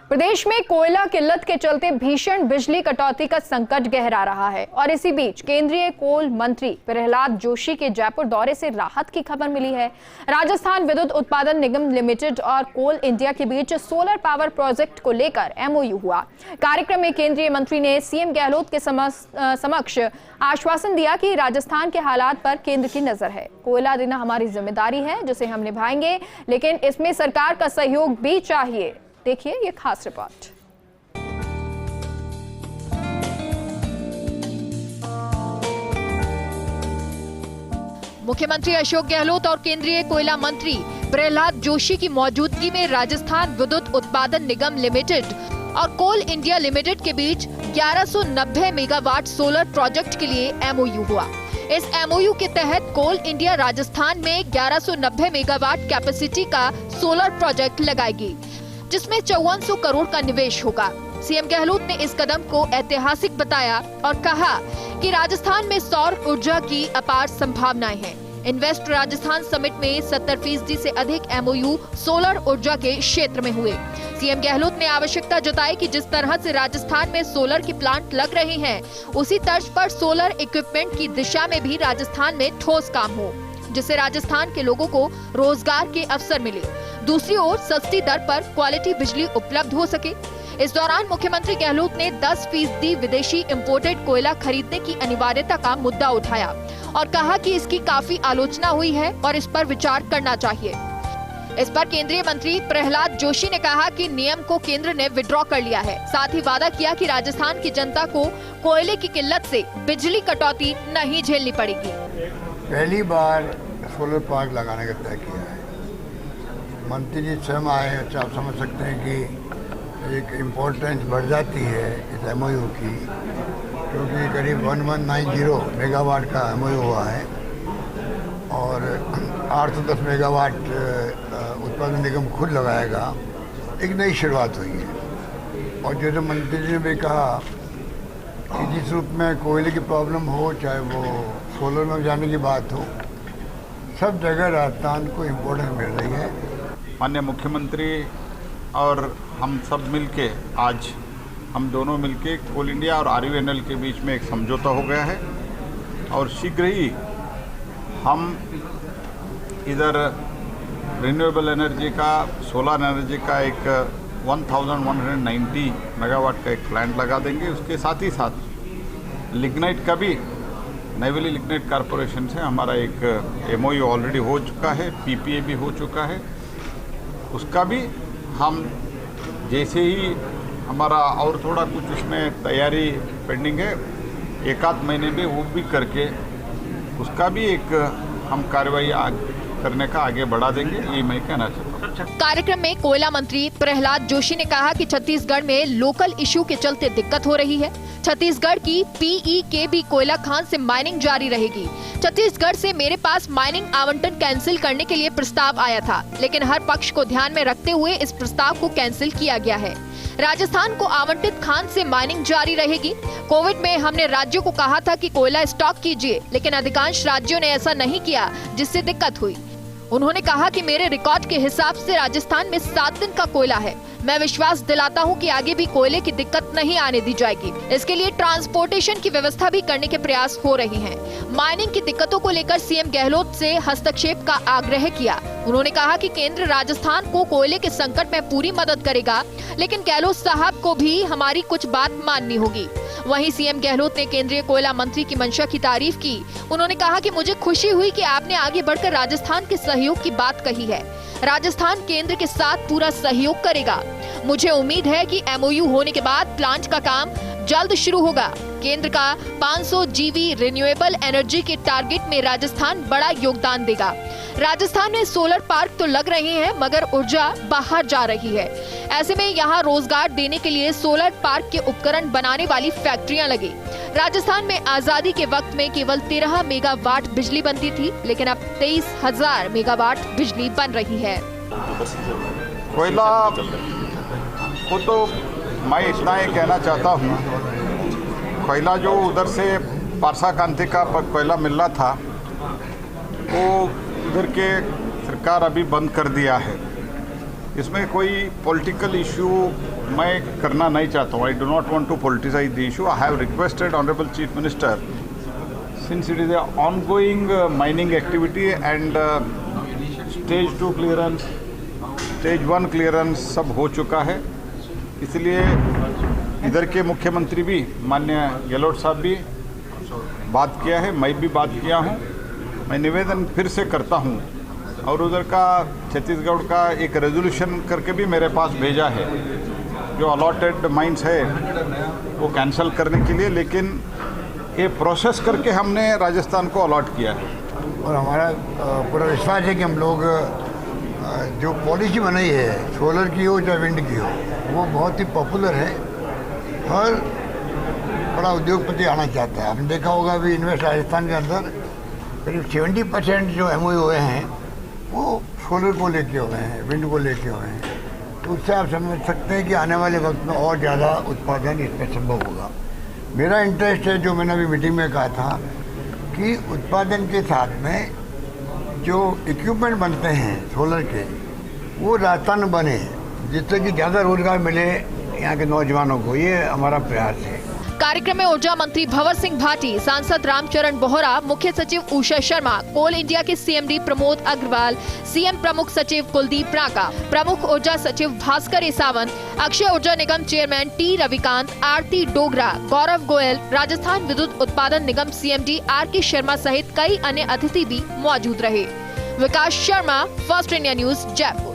प्रदेश में कोयला किल्लत के चलते भीषण बिजली कटौती का संकट गहरा रहा है और इसी बीच केंद्रीय कोल मंत्री प्रहलाद जोशी के जयपुर दौरे से राहत की खबर मिली है। राजस्थान विद्युत उत्पादन निगम लिमिटेड और कोल इंडिया के बीच सोलर पावर प्रोजेक्ट को लेकर एमओयू हुआ। कार्यक्रम में केंद्रीय मंत्री ने सीएम गहलोत के समक्ष आश्वासन दिया कि राजस्थान के हालात पर केंद्र की नजर है। कोयला देना हमारी जिम्मेदारी है जिसे हम निभाएंगे, लेकिन इसमें सरकार का सहयोग भी चाहिए। देखिए ये खास रिपोर्ट। मुख्यमंत्री अशोक गहलोत और केंद्रीय कोयला मंत्री प्रहलाद जोशी की मौजूदगी में राजस्थान विद्युत उत्पादन निगम लिमिटेड और कोल इंडिया लिमिटेड के बीच 1190 मेगावाट सोलर प्रोजेक्ट के लिए एमओयू हुआ। इस एमओयू के तहत कोल इंडिया राजस्थान में 1190 मेगावाट कैपेसिटी का सोलर प्रोजेक्ट लगाएगी, जिसमें 5400 करोड़ का निवेश होगा। सीएम गहलोत ने इस कदम को ऐतिहासिक बताया और कहा कि राजस्थान में सौर ऊर्जा की अपार संभावनाएं हैं। इन्वेस्ट राजस्थान समिट में 70% से अधिक एमओयू सोलर ऊर्जा के क्षेत्र में हुए। सीएम गहलोत ने आवश्यकता जताई कि जिस तरह से राजस्थान में सोलर की प्लांट लग रहे हैं, उसी तर्ज पर सोलर इक्विपमेंट की दिशा में भी राजस्थान में ठोस काम हो, जिससे राजस्थान के लोगों को रोजगार के अवसर मिले। दूसरी ओर सस्ती दर पर क्वालिटी बिजली उपलब्ध हो सके। इस दौरान मुख्यमंत्री गहलोत ने 10% विदेशी इंपोर्टेड कोयला खरीदने की अनिवार्यता का मुद्दा उठाया और कहा कि इसकी काफी आलोचना हुई है और इस पर विचार करना चाहिए। इस पर केंद्रीय मंत्री प्रहलाद जोशी ने कहा कि नियम को केंद्र ने विड्रॉ कर लिया है। साथ ही वादा किया कि राजस्थान की जनता को कोयले की किल्लत से बिजली कटौती नहीं झेलनी पड़ेगी। पहली बार सोलर पार्क लगाने का तय किया है। मंत्री जी स्वयं आए, अच्छा आप समझ सकते हैं कि एक इम्पोर्टेंस बढ़ जाती है इस एमओयू की, क्योंकि करीब 1190 मेगावाट का एमओयू हुआ है और 810 मेगावाट उत्पादन निगम खुद लगाएगा। एक नई शुरुआत हुई है। और जो मंत्री जी ने भी कहा कि जिस रूप में कोयले की प्रॉब्लम हो, चाहे वो सोलर में जाने की बात हो, सब जगह राजस्थान को इम्पोर्टेंस मिल रही है। माननीय मुख्यमंत्री और हम सब मिलके आज हम दोनों मिलके कोल इंडिया और आरयूएनएल के बीच में एक समझौता हो गया है और शीघ्र ही हम इधर रिन्यूएबल एनर्जी का, सोलर एनर्जी का एक 1190 मेगावाट का एक प्लांट लगा देंगे। उसके साथ ही साथ लिग्नाइट का भी नैवेली लिग्नाइट कॉरपोरेशन से हमारा एक एमओयू ऑलरेडी हो चुका है, पीपीए भी हो चुका है। उसका भी हम जैसे ही हमारा और थोड़ा कुछ उसमें तैयारी पेंडिंग है, एक आध महीने में वो भी करके उसका भी एक हम कार्रवाई करने का आगे बढ़ा देंगे, ये मैं कहना चाहता हूँ। कार्यक्रम में कोयला मंत्री प्रहलाद जोशी ने कहा कि छत्तीसगढ़ में लोकल इशू के चलते दिक्कत हो रही है। छत्तीसगढ़ की पीईकेबी कोयला खान से माइनिंग जारी रहेगी। छत्तीसगढ़ से मेरे पास माइनिंग आवंटन कैंसिल करने के लिए प्रस्ताव आया था, लेकिन हर पक्ष को ध्यान में रखते हुए इस प्रस्ताव को कैंसिल किया गया है। राजस्थान को आवंटित खान से माइनिंग जारी रहेगी। कोविड में हमने राज्यों को कहा था कि कोयला स्टॉक कीजिए, लेकिन अधिकांश राज्यों ने ऐसा नहीं किया, जिससे दिक्कत हुई। उन्होंने कहा कि मेरे रिकॉर्ड के हिसाब से राजस्थान में 7 दिन का कोयला है। मैं विश्वास दिलाता हूं कि आगे भी कोयले की दिक्कत नहीं आने दी जाएगी। इसके लिए ट्रांसपोर्टेशन की व्यवस्था भी करने के प्रयास हो रही हैं। माइनिंग की दिक्कतों को लेकर सीएम गहलोत से हस्तक्षेप का आग्रह किया। उन्होंने कहा कि केंद्र राजस्थान को कोयले के संकट में पूरी मदद करेगा, लेकिन गहलोत साहब को भी हमारी कुछ बात माननी होगी। वहीं सीएम गहलोत ने केंद्रीय कोयला मंत्री की मंशा की तारीफ की। उन्होंने कहा कि मुझे खुशी हुई कि आपने आगे बढ़कर राजस्थान के सहयोग की बात कही है। राजस्थान केंद्र के साथ पूरा सहयोग करेगा। मुझे उम्मीद है कि एमओयू होने के बाद प्लांट का काम जल्द शुरू होगा। केंद्र का 500 जीवी रिन्यूएबल एनर्जी के टारगेट में राजस्थान बड़ा योगदान देगा। राजस्थान में सोलर पार्क तो लग रहे हैं, मगर ऊर्जा बाहर जा रही है। ऐसे में यहाँ रोजगार देने के लिए सोलर पार्क के उपकरण बनाने वाली फैक्ट्रियां लगी। राजस्थान में आजादी के वक्त में केवल 13 मेगावाट बिजली बनती थी, लेकिन अब 23,000 मेगावाट बिजली बन रही है। कोयला को तो मैं इतना ही कहना चाहता हूँ, कोयला जो उधर से पारसा कांति का कोयला मिल रहा था, वो उधर के सरकार अभी बंद कर दिया है। इसमें कोई पॉलिटिकल इशू मैं करना नहीं चाहता हूँ. I do not want to politicise the issue. I have requested honourable chief minister, since it is a ongoing mining activity and stage 2 clearance, stage 1 clearance सब हो चुका है, इसलिए इधर के मुख्यमंत्री भी माननीय गहलोत साहब भी बात किया है, मैं भी बात किया हूँ. मैं निवेदन फिर से करता हूँ और उधर का छत्तीसगढ़ का एक रेजोल्यूशन करके भी मेरे पास भेजा है जो अलॉटेड माइंस है वो कैंसिल करने के लिए, लेकिन ये प्रोसेस करके हमने राजस्थान को अलॉट किया है. और हमारा पूरा विश्वास है कि हम लोग जो पॉलिसी बनाई है, सोलर की हो चाहे विंड की हो, वो बहुत ही पॉपुलर है. हर बड़ा उद्योगपति आना चाहता है. आपने देखा होगा अभी इन्वेस्ट राजस्थान के अंदर करीब 70% जो MOU हुए हैं वो सोलर को लेके हुए हैं, विंड को लेके हुए हैं. तो उससे आप समझ सकते हैं कि आने वाले वक्त में और ज़्यादा उत्पादन इसमें संभव होगा. मेरा इंटरेस्ट है, जो मैंने अभी मीटिंग में कहा था, कि उत्पादन के साथ में जो इक्विपमेंट बनते हैं सोलर के वो राजस्थान में बने, जिससे कि ज़्यादा रोजगार मिले यहाँ के नौजवानों को. ये हमारा प्रयास है. कार्यक्रम में ऊर्जा मंत्री भंवर सिंह भाटी, सांसद रामचरण बोहरा, मुख्य सचिव उषा शर्मा, कोल इंडिया के CMD प्रमोद अग्रवाल, CM प्रमुख सचिव कुलदीप राका, प्रमुख ऊर्जा सचिव भास्कर एसावन, अक्षय ऊर्जा निगम चेयरमैन T रविकांत, आरती डोगरा, गौरव गोयल, राजस्थान विद्युत उत्पादन निगम CMD RK शर्मा सहित कई अन्य अतिथि भी मौजूद रहे. Vikas Sharma, first India news, Jaipur.